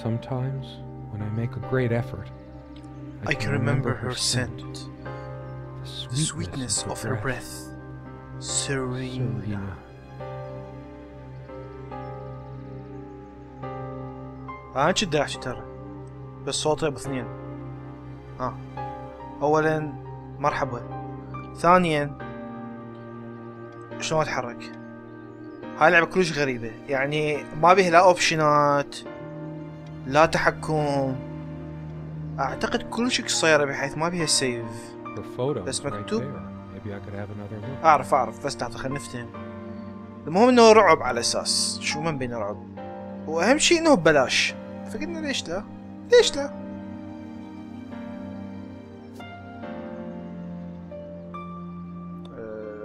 Sometimes, when I make a great effort, I can remember her scent, the sweetness of her breath. Serena. أنا كنت أحكي ترى بس صوتي أبو اثنين. أولا مرحبا، ثانيا شلون أتحرك. هاي اللعبة كلش غريبة، يعني ما بيها لا أوبشنات لا تحكم، أعتقد كلش قصيرة بحيث ما بيها سيف، بس مكتوب. أعرف بس تعطي خلينا نفتهم. المهم إنه رعب على أساس شو من بين رعب، وأهم شيء إنه ببلاش، فقلنا ليش لا؟ ليش لا؟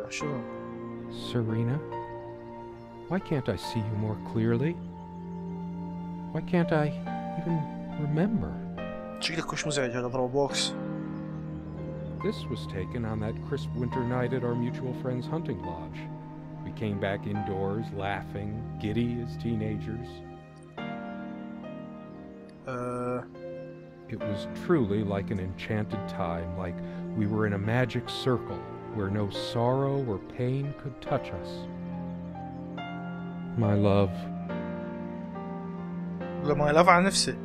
شو؟ Serena, why can't I see you more clearly? Why can't I even remember? شكلك وش مزعج هذا ضرب بوكس. This was taken on that crisp winter night at our mutual friend's hunting lodge. We came back indoors, laughing, giddy as teenagers. It was truly like an enchanted time, like we were in a magic circle where no sorrow or pain could touch us. My love. My love عن نفسي.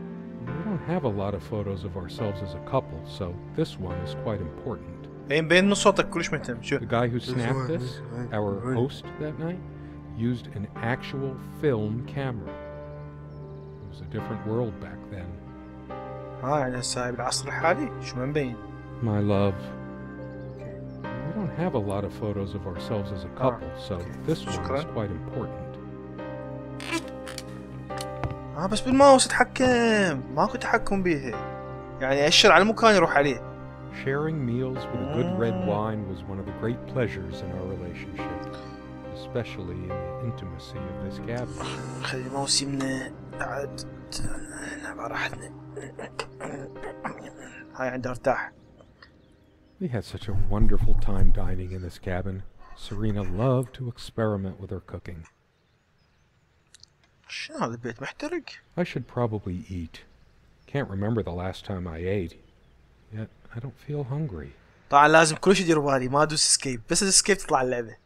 We don't have a lot of photos of ourselves as a couple, so this one is quite important. بين صوتك كلش مهتم. The guy who snapped this, our host that night, used an actual film camera. It was a different world back then. يعني هسه بالعصر الحالي شو ما مبين. My love. We don't have a lot of photos of ourselves as a couple, so this one is quite important. بس بالماوس اتحكم، ماكو تحكم بيها، يعني اشر على المكان يروح عليه. Sharing meals with a good red wine was one of the great pleasures in our relationship, especially in the intimacy of this cabin. خلي الماوس يمنا قاعد على راحتنا. هاي عندها ارتاح. We had such a wonderful time dining in this cabin. Serena loved to experiment with her cooking. شنو هذا البيت محترق؟ I should probably eat. Can't remember the last time I ate. Yet I don't feel hungry. طبعا لازم كل شيء يدير بالي، ما ادوس اسكيب، بس اسكيب تطلع اللعبة.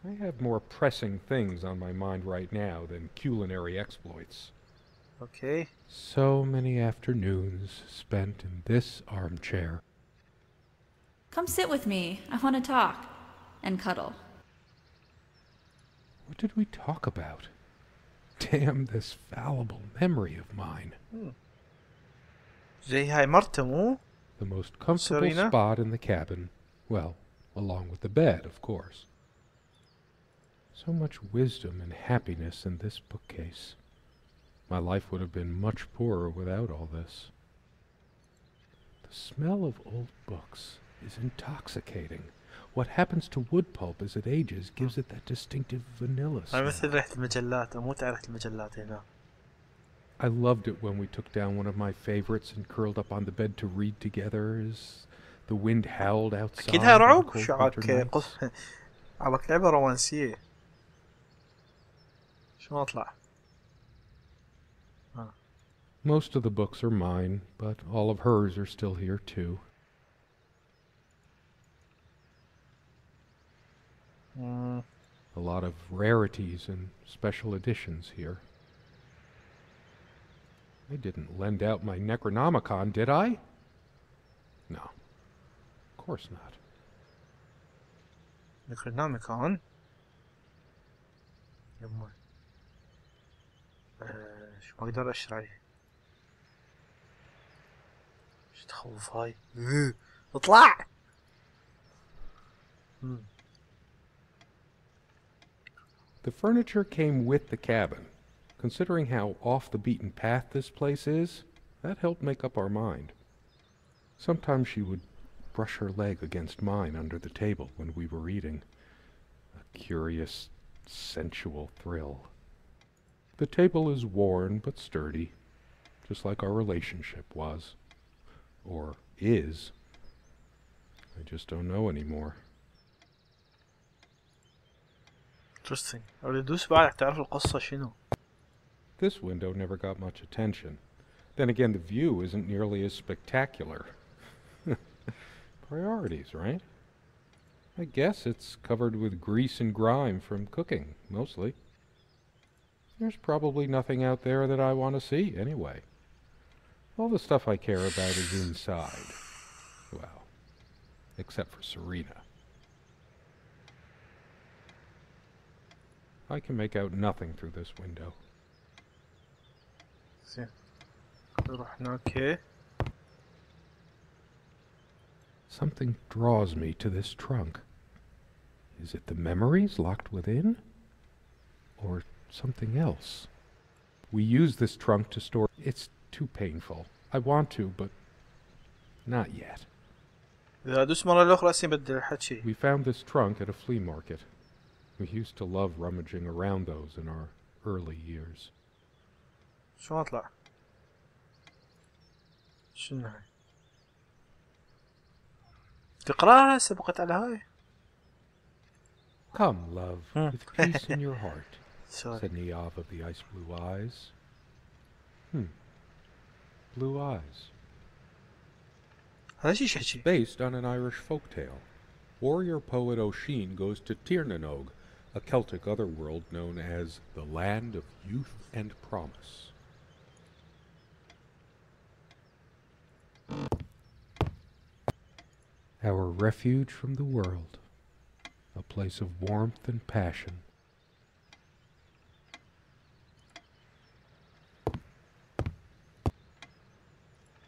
I have more pressing things on my mind right now than culinary exploits. Okay. So many afternoons spent in this armchair. Come sit with me. I want to talk and cuddle. What did we talk about? Damn this fallible memory of mine. زي هاي مرته مو؟ The most comfortable Serena? spot in the cabin. Well, along with the bed, of course. So much wisdom and happiness in this bookcase. My life would have been much poorer without all this. The smell of old books is intoxicating. What happens to wood pulp as it ages gives it that distinctive vanilla smell. مثل ريحة المجلات، أموت على ريحة المجلات هنا. I loved it when we took down one of my favorites and curled up on the bed to read together as the wind howled outside. أكيد هاي رعب؟ شو عبك لعبة رومانسية. شو أطلع؟ Most of the books are mine, but all of hers are still here too. A lot of rarities and special editions here. I didn't lend out my Necronomicon, did I? No, of course not. Necronomicon? يمه شو ما اقدر اشرح عليه. شو تخوف هاي؟ اطلع! The furniture came with the cabin. Considering how off the beaten path this place is, that helped make up our mind. Sometimes she would brush her leg against mine under the table when we were eating. A curious, sensual thrill. The table is worn but sturdy, just like our relationship was. Or is. I just don't know anymore. Interesting. أريد أدوس بعدك تعرف القصة شنو. This window never got much attention. Then again, the view isn't nearly as spectacular. Priorities, right? I guess it's covered with grease and grime from cooking, mostly. There's probably nothing out there that I want to see, anyway. All the stuff I care about is inside. Well, except for Serena. I can make out nothing through this window. زين رحنا اوكي. Something draws me to this trunk. Is it the memories locked within? Or something else? We use this trunk to store... It's too painful. I want to, but not yet. إذا أدوس مرة الأخرى سيبدل الحكي. We found this trunk at a flea market. We used to love rummaging around those in our early years. شو أطلع؟ شنو هاي؟ تقراها سبقت على هاي؟ Come, love, with peace in your heart, Sorry. said Niamh of the ice blue eyes. Blue eyes. هذا شي حكي. Based on an Irish folktale. Warrior poet Oisin goes to Tirnanog, a Celtic otherworld known as the Land of Youth and Promise. Our refuge from the world, a place of warmth and passion.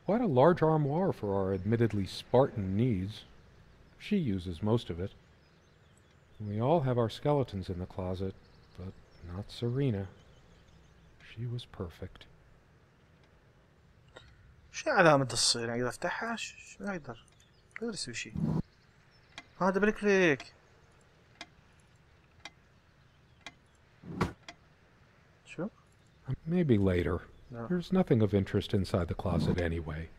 Quite a large armoire for our admittedly Spartan needs. She uses most of it. We all have our skeletons in the closet, but not Serena. She was perfect. شو علامة الصين؟ أقدر أفتحها؟ شو أقدر؟ أقدر أسوي شي. هذا بالكليك. شو؟ Maybe later. No. There's nothing of interest inside the closet anyway.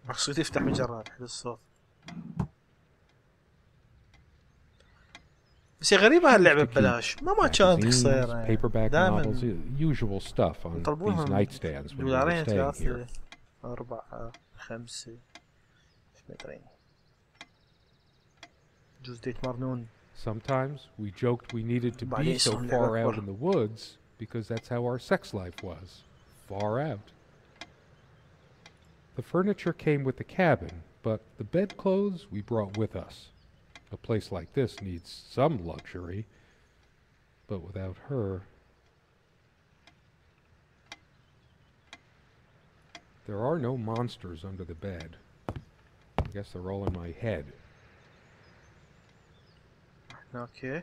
مقصود يفتح مجرات حد الصوت. بس هي غريبة هاللعبة ببلاش. ما كانت قصيرة. Paperback دائما novels, usual stuff on these nightstands when we were دولارين staying here. ثلاثة 4 5 مترين. جوز ديت مرنون. Sometimes we joked we needed to be so far out in the woods because that's how our sex life was. Far out. The furniture came with the cabin, but the bedclothes we brought with us. A place like this needs some luxury, but without her... There are no monsters under the bed. I guess they're all in my head. اوكي.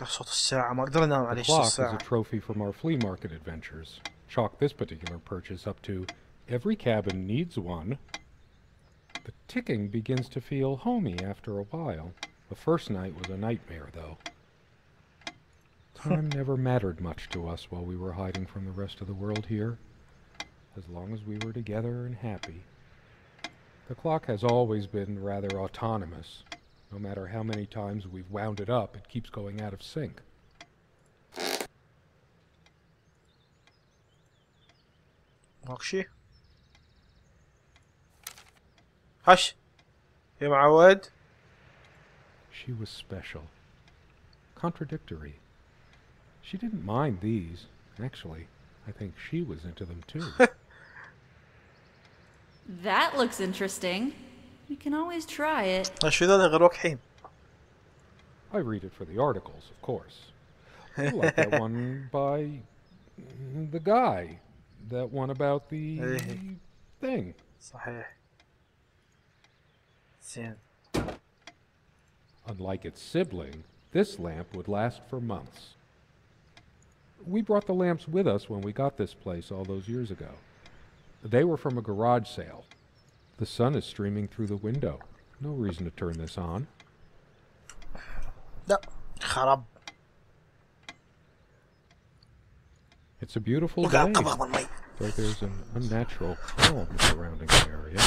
صوت الساعة ما اقدر انام The عليه صوت clock is الساعة. a trophy from our flea market adventures. Chalk this particular purchase up to every cabin needs one. The ticking begins to feel homey after a while. The first night was a nightmare, though. Time never mattered much to us while we were hiding from the rest of the world here, as long as we were together and happy. The clock has always been rather autonomous. No matter how many times we've wound it up, it keeps going out of sync. ماكشي. هش. يا معود. She was special. Contradictory. She didn't mind these. Actually, I think she was into them too. That looks interesting. We can always try it. شو ذا غير وقحين. I read it for the articles, of course. I like that one by the guy. That one about the thing. صحيح. زين. Unlike its sibling, this lamp would last for months. We brought the lamps with us when we got this place all those years ago. They were from a garage sale. The sun is streaming through the window. No reason to turn this on. لا خرب. It's a beautiful day, though there's an unnatural calm surrounding the area.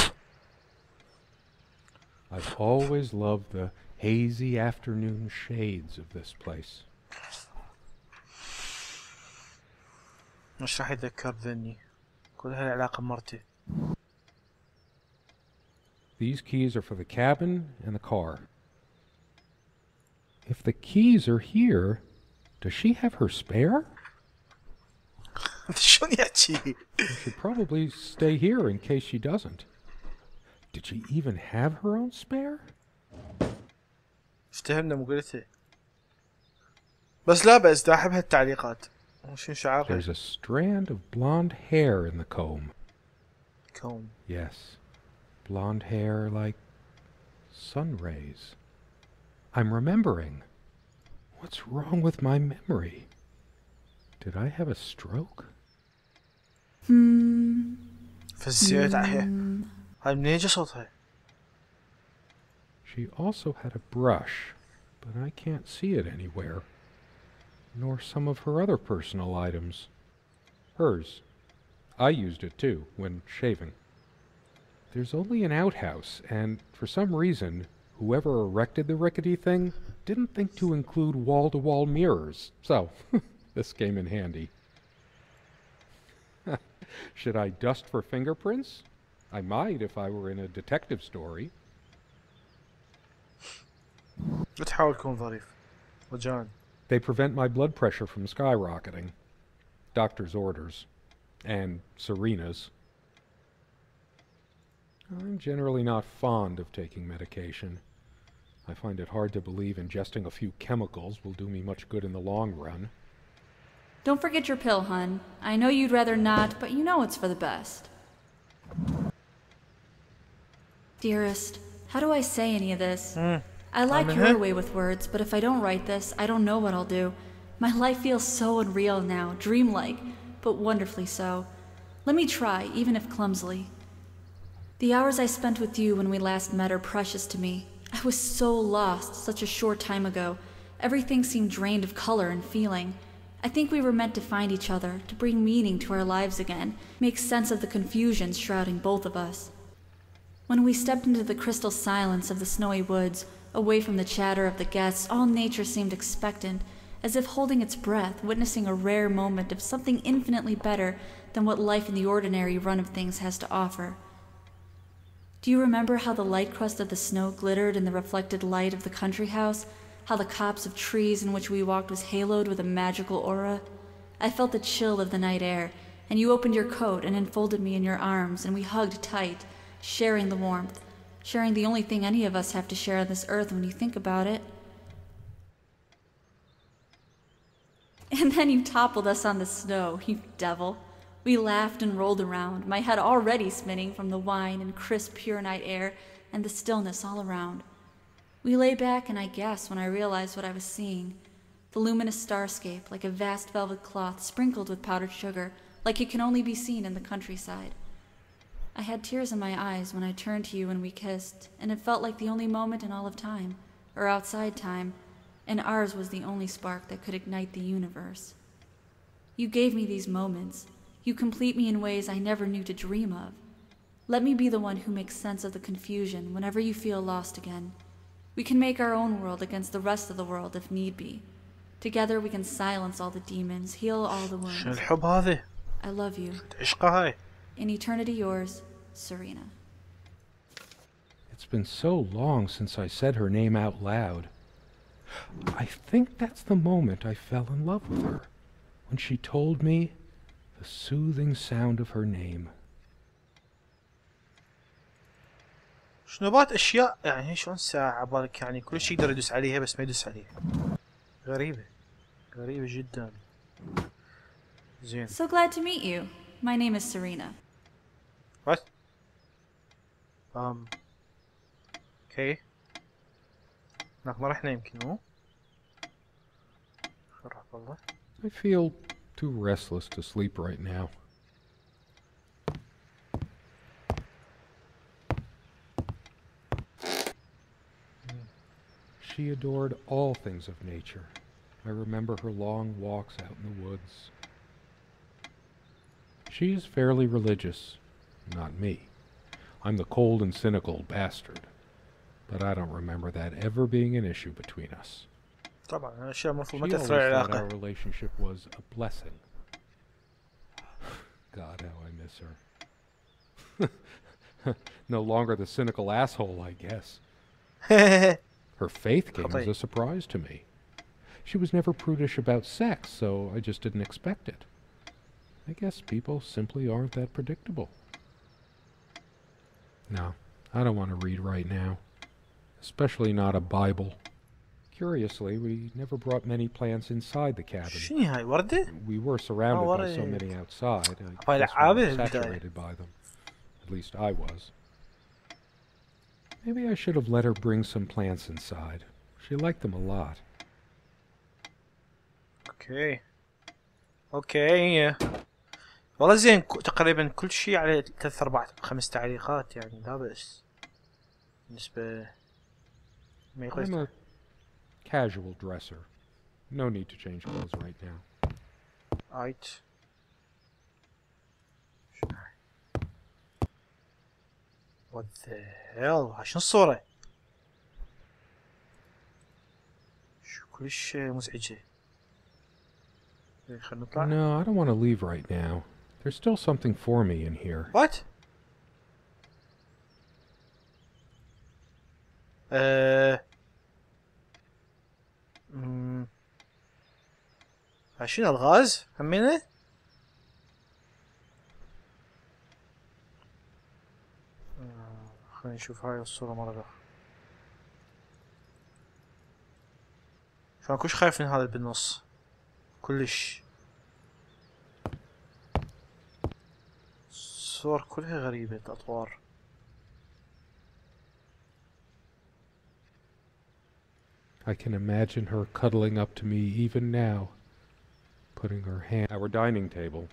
I've always loved the hazy afternoon shades of this place. مش راح يتذكر ذني كل هالعلاقة بمرتي. These keys are for the cabin and the car. If the keys are here, does she have her spare? شلون يحكي؟ She should probably stay here in case she doesn't. Did she even have her own spare? افتهمنا مو قلتي. بس لا بس دا احب هالتعليقات. شنو شعارها؟ There's a strand of blonde hair in the comb. Comb. Yes. Blonde hair like sun rays. I'm remembering. What's wrong with my memory? Did I have a stroke? فزيت عليها. هاي منين اجى صوتها؟ She also had a brush, but I can't see it anywhere. Nor some of her other personal items. Hers. I used it too, when shaving. There's only an outhouse, and for some reason, whoever erected the rickety thing didn't think to include wall-to-wall mirrors, so this came in handy. Should I dust for fingerprints? I might if I were in a detective story. بتحاول تكون ظريف. وجان. They prevent my blood pressure from skyrocketing. Doctor's orders. And Serena's. I'm generally not fond of taking medication. I find it hard to believe ingesting a few chemicals will do me much good in the long run. Don't forget your pill, hun. I know you'd rather not, but you know it's for the best. Dearest, how do I say any of this? I like your way with words, but if I don't write this, I don't know what I'll do. My life feels so unreal now, dreamlike, but wonderfully so. Let me try, even if clumsily. The hours I spent with you when we last met are precious to me. I was so lost such a short time ago. Everything seemed drained of color and feeling. I think we were meant to find each other, to bring meaning to our lives again, make sense of the confusion shrouding both of us. When we stepped into the crystal silence of the snowy woods, away from the chatter of the guests, all nature seemed expectant, as if holding its breath, witnessing a rare moment of something infinitely better than what life in the ordinary run of things has to offer. Do you remember how the light crust of the snow glittered in the reflected light of the country house? How the copse of trees in which we walked was haloed with a magical aura? I felt the chill of the night air, and you opened your coat and enfolded me in your arms, and we hugged tight, sharing the warmth, sharing the only thing any of us have to share on this earth when you think about it. And then you toppled us on the snow, you devil. We laughed and rolled around, my head already spinning from the wine and crisp, pure night air and the stillness all around. We lay back, and I gasped when I realized what I was seeing. The luminous starscape, like a vast velvet cloth sprinkled with powdered sugar, like it can only be seen in the countryside. I had tears in my eyes when I turned to you and we kissed, and it felt like the only moment in all of time, or outside time, and ours was the only spark that could ignite the universe. You gave me these moments. You complete me in ways I never knew to dream of. Let me be the one who makes sense of the confusion whenever you feel lost again. We can make our own world against the rest of the world if need be. Together we can silence all the demons, heal all the wounds. شنو الحب هذا؟ I love you. عشقة هاي. In eternity yours, Serena. It's been so long since I said her name out loud. I think that's the moment I fell in love with her, when she told me the soothing sound of her name. شنو بات اشياء يعني شلون ساعة عبالك يعني كل شيء يقدر يدوس عليها بس ما يدوس عليها. غريبة. غريبة جدا. زين. So glad to meet you. My name is Serena. What? Okay. هناك ما رحنا يمكن مو؟ خرب والله. I feel too restless to sleep right now. She adored all things of nature. I remember her long walks out in the woods. She is fairly religious. Not me. I'm the cold and cynical bastard. but I don't remember that ever being an issue between us. طبعا الاشياء She المفروض ما always تاثر على thought العلاقه. our relationship was a blessing. God, how I miss her. No longer the cynical asshole, I guess. Her faith game was a surprise to me. She was never prudish about sex, so I just didn't expect it. I guess people simply aren't that predictable. No, I don't want to read right now. Especially not a Bible. Curiously, we never brought many plants inside the cabin. شنو هاي وردة؟ We were surrounded by so many outside. I guess we ولعبي were saturated by them. At least I was. Maybe I should have let her bring some plants inside. She liked them a lot. اوكي والله زين تقريبا كل شيء على 3 4 5 تعليقات يعني لا بأس بالنسبة ما I'm يقول a casual dresser. No need to change clothes right now. ايت what the hell شنو الصورة؟ شو كلش مزعجة. خلنا نطلع. No, I don't want to leave right now. There's still something for me in here. What? شنو الغاز؟ همينه؟ خلينا نشوف هاي الصورة مرة أخرى. شلون كلش خايف من هذا بالنص. كلش. الصور كلها غريبة الأطوار. I can imagine her cuddling up to me even now, putting her hand... Our dining table.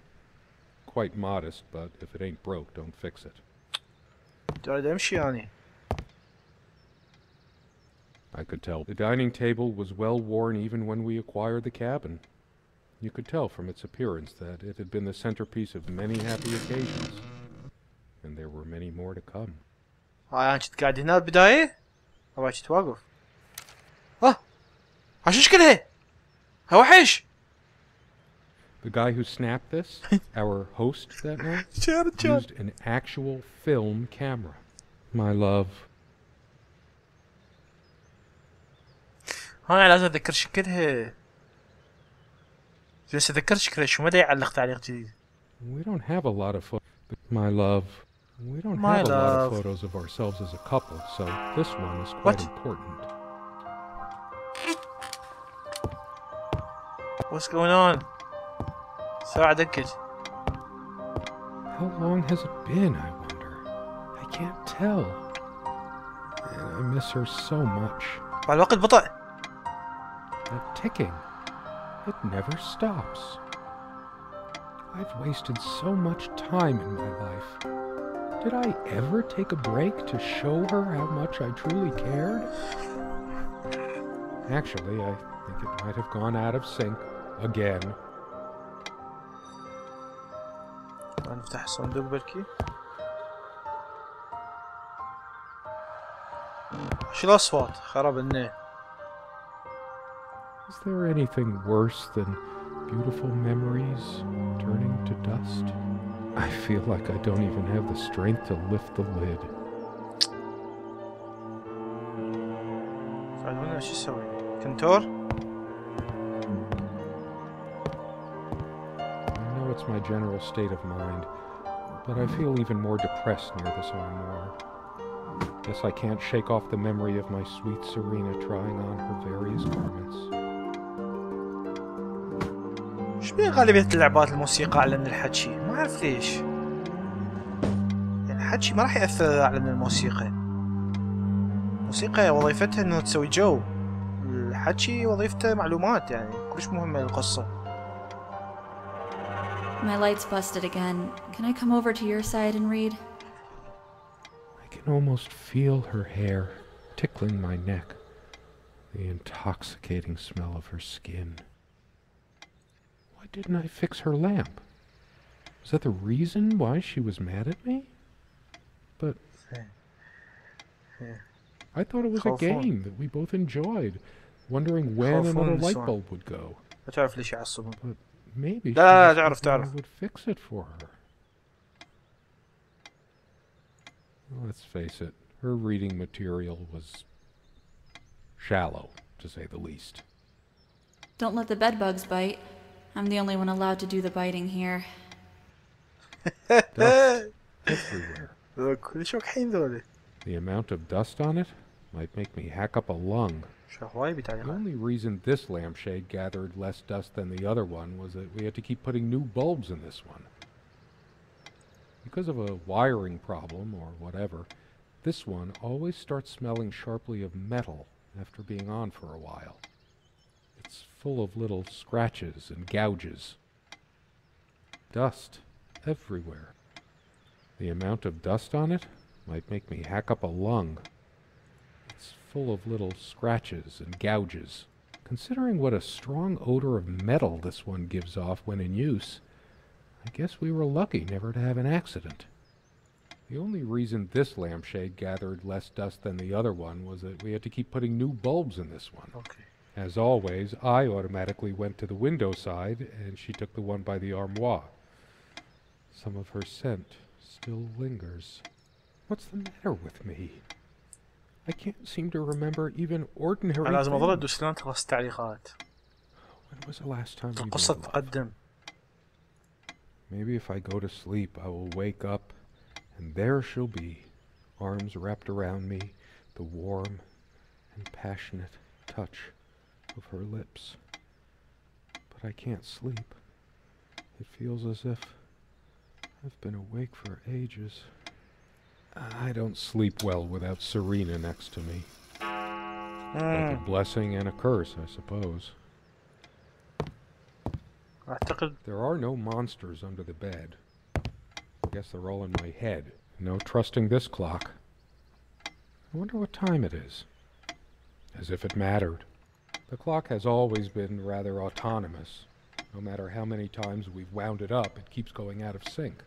Quite modest, but if it ain't broke, don't fix it. ترى أمشي يعني. I could tell. The dining table was well worn even when we acquired the cabin. You could tell from its appearance that it had been the centerpiece of many happy occasions. And there were many more to come. هاي أنا كنت قاعد هنا بالبداية؟ أو كنت واقف؟ شو شكلها؟ ها وحش! The guy who snapped this, our host that night, شارد used an actual film camera. My love. هاي لازم أتذكر شكلها. بس أتذكر شكلها شو مدى يعلق تعليق جديد. We don't have a lot of photos. My love. We don't have a lot of photos of ourselves as a couple, so this one is quite important. What's going on? ساعة دقت. How long has it been, I wonder? I can't tell. And I miss her so much. مع الوقت بطأ. That ticking. It never stops. I've wasted so much time in my life. Did I ever take a break to show her how much I truly cared? Actually, I think it might have gone out of sync again. نفتح الصندوق بركي. شو الأصوات؟ خرب النت. Is there anything worse than beautiful memories turning to dust? I feel like I don't even have the strength to lift the lid. ساعدونا شو اسوي؟ كنتور؟ I know it's my general state of mind, but I feel even more depressed near this armoire. Guess I can't shake off the memory of my sweet Serena trying on her various garments. شبيه غالبية اللعبات الموسيقى أعلى من الحكي؟ ما أعرف ليش. يعني الحكي ما راح يأثر أعلى من الموسيقى. الموسيقى وظيفتها إنه تسوي جو. الحكي وظيفته معلومات يعني كلش مهمة للقصة. My light's busted again. Can I come over to your side and read? I can almost feel her hair tickling my neck, the intoxicating smell of her skin. Why didn't I fix her lamp? Was that the reason why she was mad at me? But I thought it was a game that we both enjoyed, wondering when another light bulb would go. تعرف ليش يعصبون. But maybe لا she تعرف. would fix it for her. Let's face it, her reading material was shallow, to say the least. Don't let the bedbugs bite. I'm the only one allowed to do the biting here. Dust everywhere. The amount of dust on it might make me hack up a lung. The only reason this lampshade gathered less dust than the other one was that we had to keep putting new bulbs in this one. Because of a wiring problem or whatever, this one always starts smelling sharply of metal after being on for a while. It's full of little scratches and gouges. Dust everywhere. The amount of dust on it might make me hack up a lung. It's full of little scratches and gouges. Considering what a strong odor of metal this one gives off when in use, I guess we were lucky never to have an accident. The only reason this lampshade gathered less dust than the other one was that we had to keep putting new bulbs in this one. Okay. As always, I automatically went to the window side, and she took the one by the armoire. Some of her scent still lingers. What's the matter with me? I can't seem to remember even ordinary أنا لازم أظل things. أدوس لين تخلص التعليقات. When was the last time we القصة made love? تقدم. Maybe if I go to sleep, I will wake up, and there she'll be, arms wrapped around me, the warm and passionate touch of her lips. But I can't sleep. It feels as if I've been awake for ages. I don't sleep well without Serena next to me. Both a blessing and a curse, I suppose. أعتقد There are no monsters under the bed. I guess they're all in my head. No trusting this clock. I wonder what time it is. As if it mattered. The clock has always been rather autonomous. No matter how many times we've wound it up, it keeps going out of sync.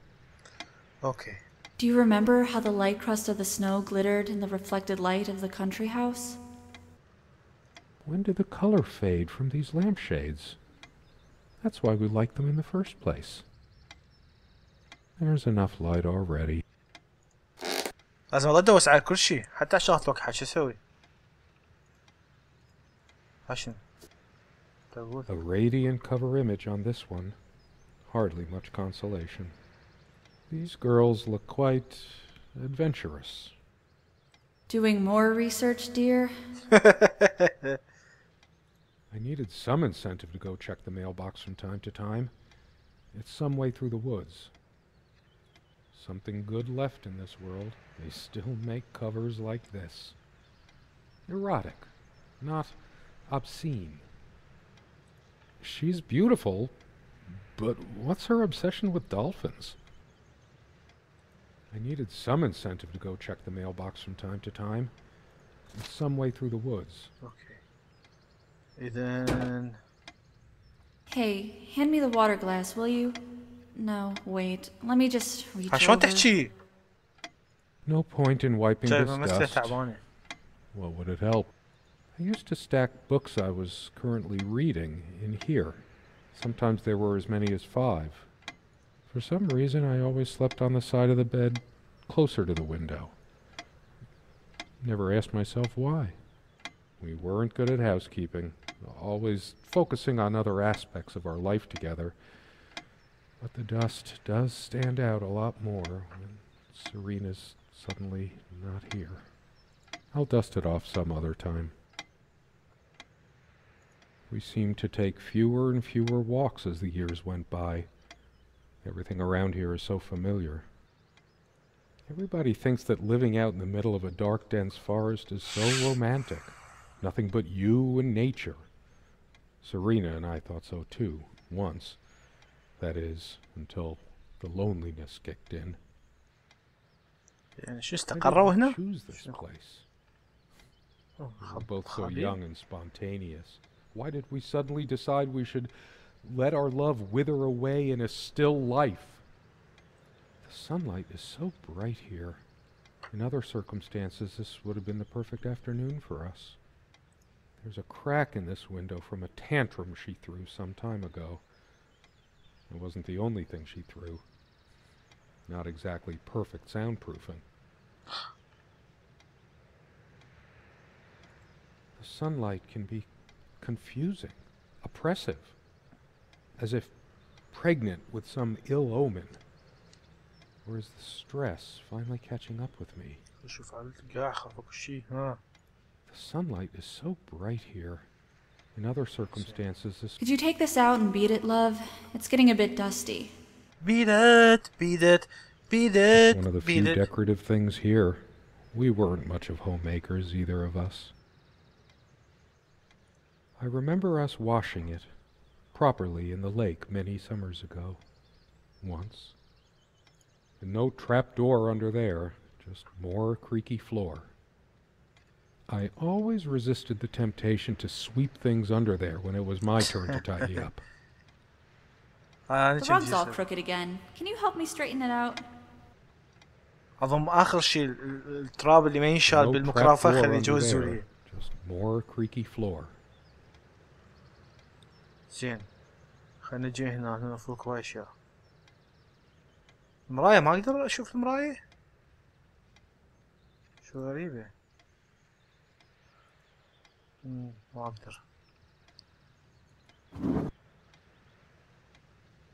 Okay. Do you remember how the light crust of the snow glittered in the reflected light of the country house? When did the color fade from these lampshades? That's why we liked them in the first place. There's enough light already. لازم أظل أدوس على كل شيء حتى شغلة وقحة شو أسوي؟ عشان تقول. A radiant cover image on this one. Hardly much consolation. These girls look quite adventurous. Doing more research, dear? I needed some incentive to go check the mailbox from time to time. It's some way through the woods. Something good left in this world. They still make covers like this. Erotic, not obscene. She's beautiful, but what's her obsession with dolphins? I needed some incentive to go check the mailbox from time to time. It's some way through the woods. Okay. إذن. Hey, hand me the water glass, will you? No, wait. Let me just reach شلون over. تحكي؟ No point in wiping جاي this ممثلة dust. تعبانة. What would it help? I used to stack books I was currently reading in here. Sometimes there were as many as 5. For some reason, I always slept on the side of the bed closer to the window. Never asked myself why. We weren't good at housekeeping, always focusing on other aspects of our life together. But the dust does stand out a lot more when Serena's suddenly not here. I'll dust it off some other time. We seemed to take fewer and fewer walks as the years went by. Everything around here is so familiar. Everybody thinks that living out in the middle of a dark, dense forest is so romantic. Nothing but you and nature. Serena and I thought so too, once. That is, until the loneliness kicked in. يعني شو Why did استقروا we هنا؟ choose this place? We were both so خبير. young and spontaneous. Why did we suddenly decide we should let our love wither away in a still life? The sunlight is so bright here. In other circumstances, this would have been the perfect afternoon for us. There's a crack in this window from a tantrum she threw some time ago. It wasn't the only thing she threw. Not exactly perfect soundproofing. The sunlight can be confusing, oppressive, as if pregnant with some ill omen. Or is the stress finally catching up with me? The sunlight is so bright here. In other circumstances, this... Could you take this out and beat it, love? It's getting a bit dusty. Beat it, beat it, beat it, one of the few decorative things here. We weren't much of homemakers, either of us. I remember us washing it properly in the lake many summers ago. Once. And no trap door under there, just more creaky floor. I always resisted the temptation to sweep things under there when it was my turn to tidy up. The rug's all crooked again. Can you help me straighten it out? أظن آخر شيء التراب اللي ما ينشال بالمكرافة خلي يجوزوا لي. Just more creaky floor. زين. خلينا نجي هنا المفروض كواي أشياء. المراية ما أقدر أشوف المراية؟ شو غريبة. ما أقدر.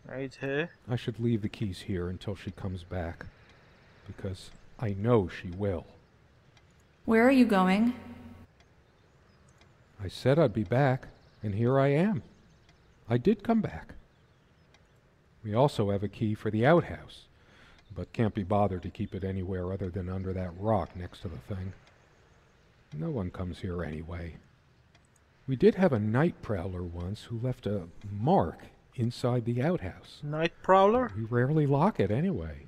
عيدها. I should leave the keys here until she comes back, because I know she will. Where are you going? I said I'd be back, and here I am. I did come back. We also have a key for the outhouse, but can't be bothered to keep it anywhere other than under that rock next to the thing. No one comes here anyway. We did have a night prowler once who left a mark inside the outhouse. Night prowler? We rarely lock it anyway.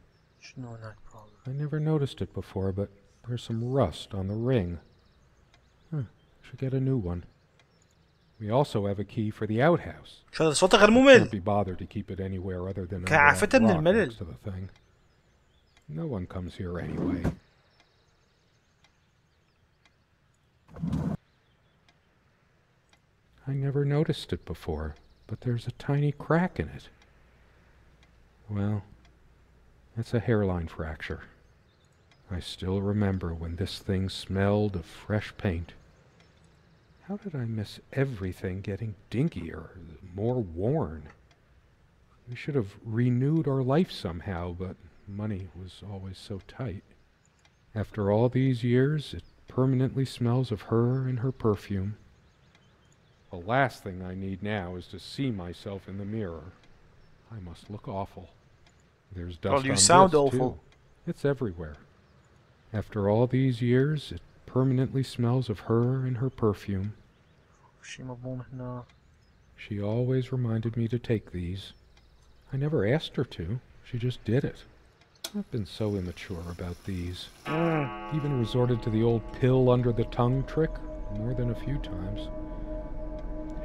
No night prowler. I never noticed it before, but there's some rust on the ring. Should get a new one. We also have a key for the outhouse. هذا صوته غير ممل. Can't be bothered to keep it anywhere other than كعافته من الملل. next to the thing. No one comes here anyway. I never noticed it before, but there's a tiny crack in it. Well, that's a hairline fracture. I still remember when this thing smelled of fresh paint. How did I miss everything getting dinkier, more worn? We should have renewed our life somehow, but money was always so tight. After all these years, it permanently smells of her and her perfume. The last thing I need now is to see myself in the mirror. I must look awful. There's dust on this, you sound awful. too. It's everywhere. After all these years, it permanently smells of her and her perfume. She always reminded me to take these. I never asked her to. She just did it. I've been so immature about these. Even resorted to the old pill under the tongue trick more than a few times.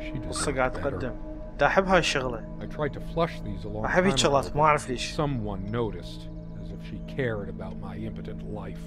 She deserved better. I tried to flush these a long time ago, but someone noticed, as if she cared about my impotent life.